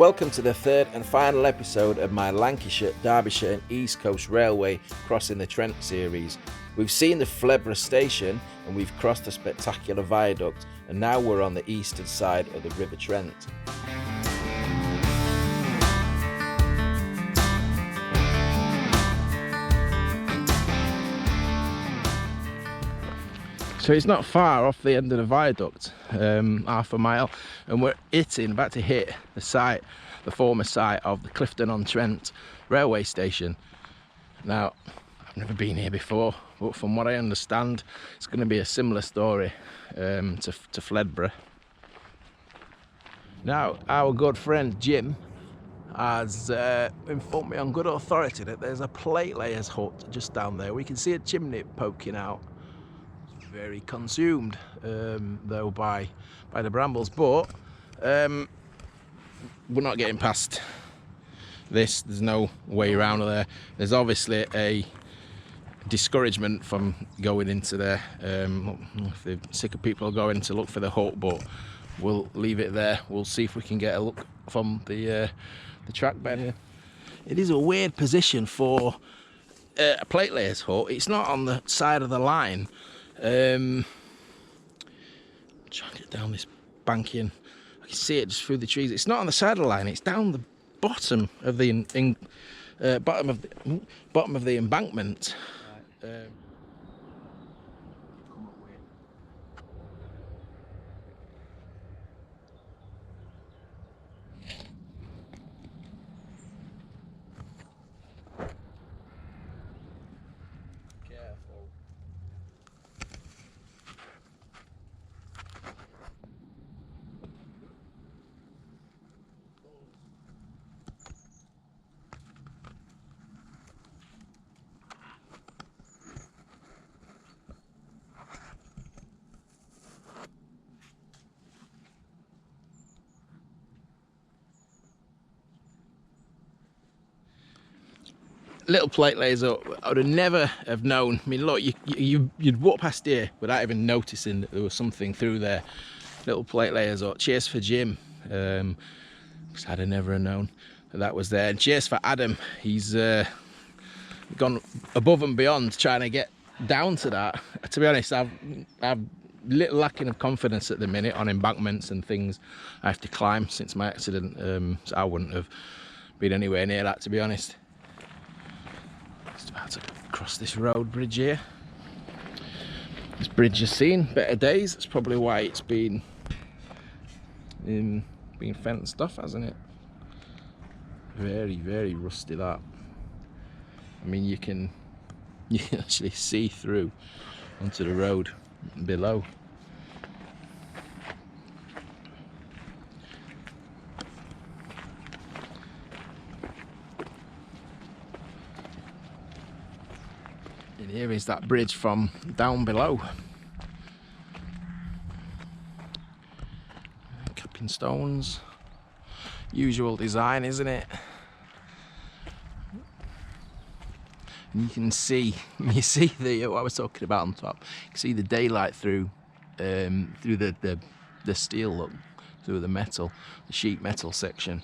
Welcome to the third and final episode of my Lancashire, Derbyshire and East Coast Railway Crossing the Trent series. We've seen the Fledborough station and we've crossed the spectacular viaduct, and now we're on the eastern side of the River Trent. So it's not far off the end of the viaduct, half a mile, and we're about to hit the former site of the Clifton-on-Trent railway station. Now, I've never been here before, but from what I understand, it's going to be a similar story to Fledborough. Now, our good friend Jim has informed me on good authority that there's a plate layer's hut just down there. We can see a chimney poking out. Very consumed though by the brambles, but we're not getting past this. There's no way around there. There's obviously a discouragement from going into there. If the sick of people are going to look for the hut, but we'll leave it there. We'll see if we can get a look from the trackbed. It is a weird position for a plate layer's hut. It's not on the side of the line. Trying to get down this banking. I can see it just through the trees. It's not on the side of the line. It's down the bottom of the bottom of the embankment. Right. Careful. Little plate layers up. I would have never have known. I mean, look, you'd walk past here without even noticing that there was something through there. Little plate layers up. Cheers for Jim, because I'd have never have known that was there. And cheers for Adam. He's gone above and beyond trying to get down to that. To be honest, I'm little lacking of confidence at the minute on embankments and things I have to climb since my accident. So I wouldn't have been anywhere near that, to be honest. Just about to cross this road bridge here. This bridge has seen better days. That's probably why it's been fenced off, hasn't it? Very, very rusty that. I mean, you can actually see through onto the road below. And here is that bridge from down below. Capping stones. Usual design, isn't it? And you can see, the what I was talking about on top. You can see the daylight through the steel, look, through the metal, the sheet metal section.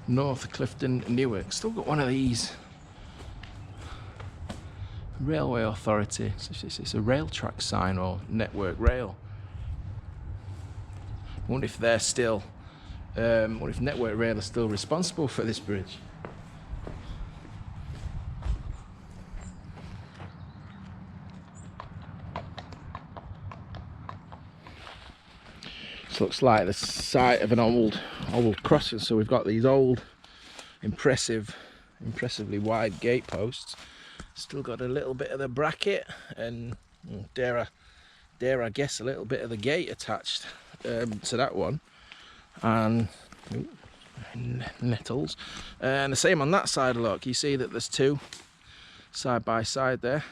North Clifton, Newark. Still got one of these. Railway Authority. It's a rail track sign or Network Rail. I wonder if they're still. What if Network Rail are still responsible for this bridge? This looks like the site of an old crossing. So we've got these old, impressively wide gate posts. Still got a little bit of the bracket and dare I guess a little bit of the gate attached to that one. And nettles, and the same on that side. Look, you see that there's two side by side there,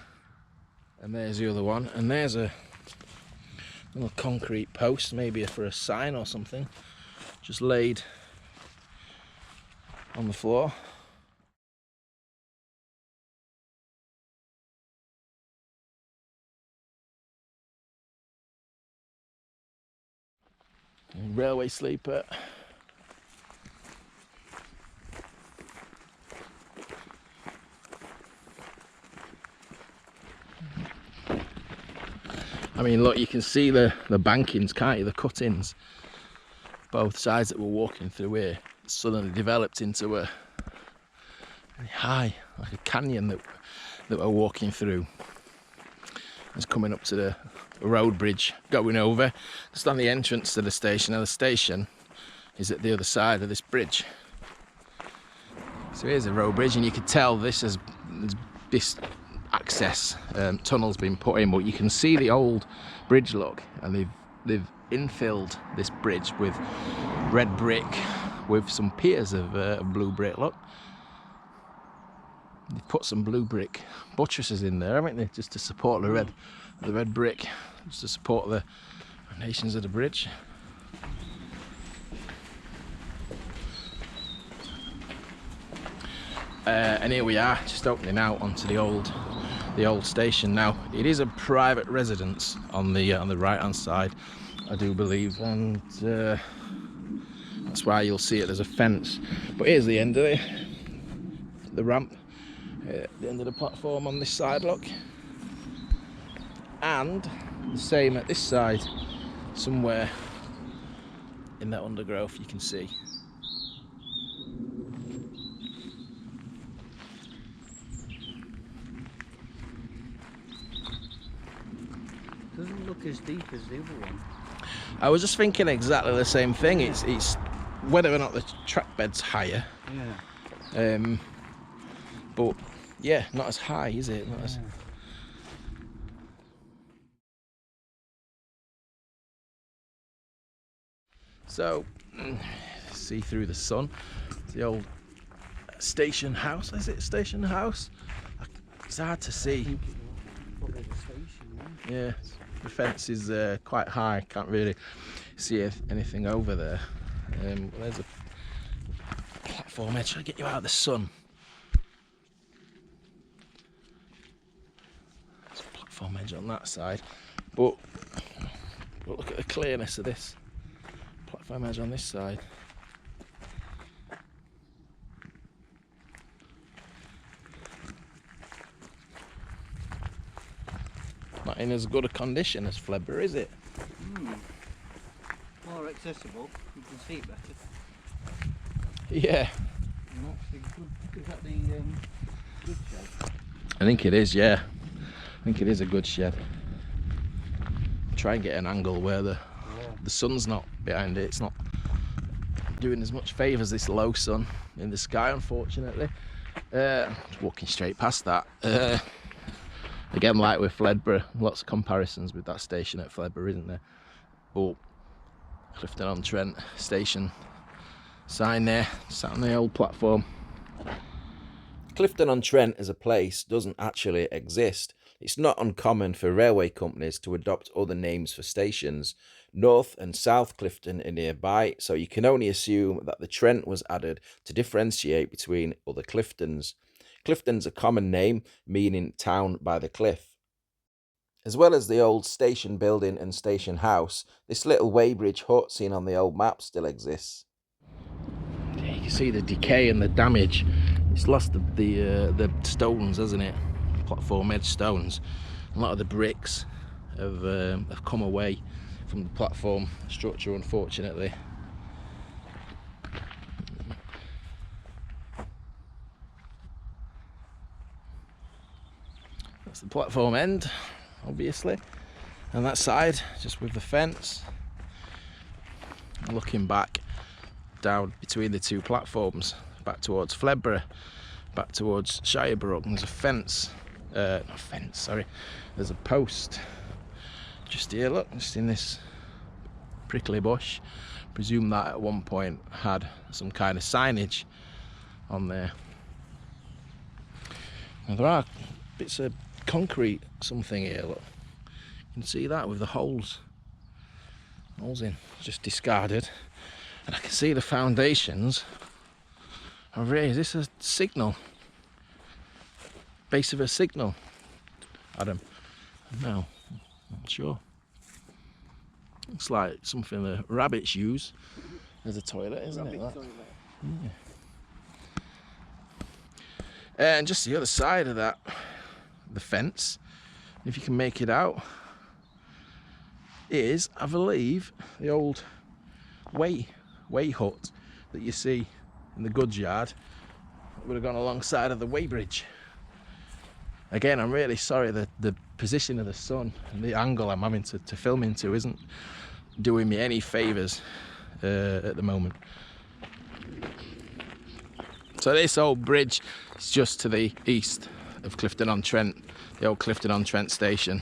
and there's the other one, and there's a little concrete post, maybe for a sign or something, just laid on the floor. Railway sleeper. I mean, look, you can see the bankings, can't you? The cuttings. Both sides that we're walking through here suddenly developed into a high, like a canyon that we're walking through. It's coming up to the road bridge going over. Just on the entrance to the station, and the station is at the other side of this bridge. So here's a road bridge, and you can tell this access tunnel's been put in, but you can see the old bridge, look, and they've infilled this bridge with red brick with some piers of blue brick. Look, they've put some blue brick buttresses in there, haven't they, just to support the red brick, just to support the foundations of the bridge. And here we are, just opening out onto the old station. Now, it is a private residence on the right hand side, I do believe, and that's why you'll see it. There's a fence, but here's the end of the ramp, the end of the platform on this side, look, and the same at this side. Somewhere in that undergrowth you can see. Doesn't look as deep as the other one. I was just thinking exactly the same thing. It's whether or not the track bed's higher. Yeah. But yeah, not as high, is it? Not as... So, see through the sun. It's the old station house. Is it station house? It's hard to see. Probably the station, yeah. The fence is quite high, can't really see anything over there. There's a platform edge, trying to get you out of the sun. There's a platform edge on that side, but look at the clearness of this platform edge on this side. Not in as good a condition as Fledborough, is it? More accessible, you can see it better. Yeah. Not the good, is that the good shed? I think it is, yeah. I think it is a good shed. Try and get an angle where the sun's not behind it. It's not doing as much favours, this low sun in the sky, unfortunately. Just walking straight past that. Again, like with Fledborough, lots of comparisons with that station at Fledborough, isn't there? But Clifton-on-Trent station sign there, sat on the old platform. Clifton-on-Trent as a place doesn't actually exist. It's not uncommon for railway companies to adopt other names for stations. North and South Clifton are nearby, so you can only assume that the Trent was added to differentiate between other Cliftons. Clifton's a common name, meaning town by the cliff. As well as the old station building and station house, this little weighbridge hut seen on the old map still exists. You can see the decay and the damage. It's lost the stones, hasn't it? Platform edge stones. A lot of the bricks have come away from the platform structure, unfortunately. That's the platform end, obviously, and that side just with the fence. Looking back down between the two platforms, back towards Fledborough, back towards Shirebrook, and there's a fence, not fence, sorry, there's a post just here, look, just in this prickly bush. Presume that at one point had some kind of signage on there. Now there are bits of concrete something here, look, you can see that with the holes in, just discarded, and I can see the foundations over here. Is this a signal? Base of a signal, Adam? No, not sure. Looks like something the rabbits use as a toilet, isn't it? That? Toilet. Yeah. And just the other side of that, the fence, if you can make it out, is, I believe, the old way hut that you see in the goods yard. It would have gone alongside of the weighbridge. Again, I'm really sorry that the position of the sun and the angle I'm having to film into isn't doing me any favours at the moment. So this old bridge is just to the east of Clifton-on-Trent, the old Clifton-on-Trent station.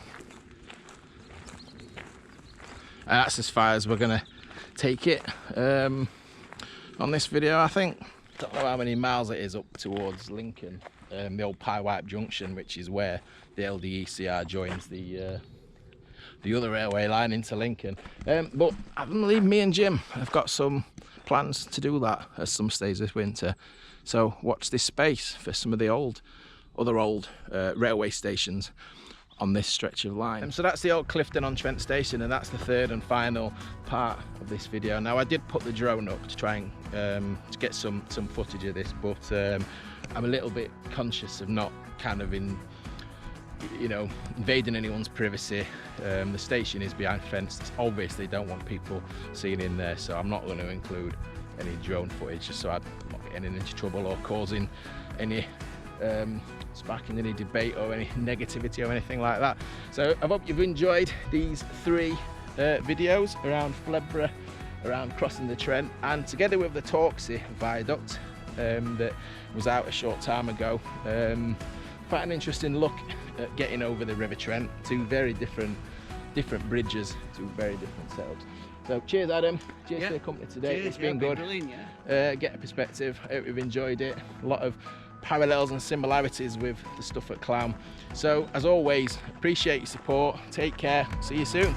And that's as far as we're going to take it on this video, I think. Don't know how many miles it is up towards Lincoln, the old Pyewipe Junction, which is where the LD&ECR joins the other railway line into Lincoln. But I believe me and Jim have got some plans to do that at some stage this winter. So watch this space for some of the other old railway stations on this stretch of line. So that's the old Clifton-on-Trent station, and that's the third and final part of this video. Now, I did put the drone up to try and to get some footage of this, but I'm a little bit conscious of not kind of invading anyone's privacy. The station is behind fence. Obviously don't want people seeing in there, so I'm not going to include any drone footage, just so I'm not getting into trouble or causing any sparking any debate or any negativity or anything like that. So I hope you've enjoyed these 3 videos around Fledborough, around crossing the Trent, and together with the Torksey Viaduct that was out a short time ago. Quite an interesting look at getting over the River Trent. 2 very different bridges, 2 very different setups. So cheers, Adam. Cheers for your company today. Cheers, it's been good. Get a perspective. I hope you've enjoyed it. A lot of parallels and similarities with the stuff at Clown. So as always, appreciate your support. Take care. See you soon.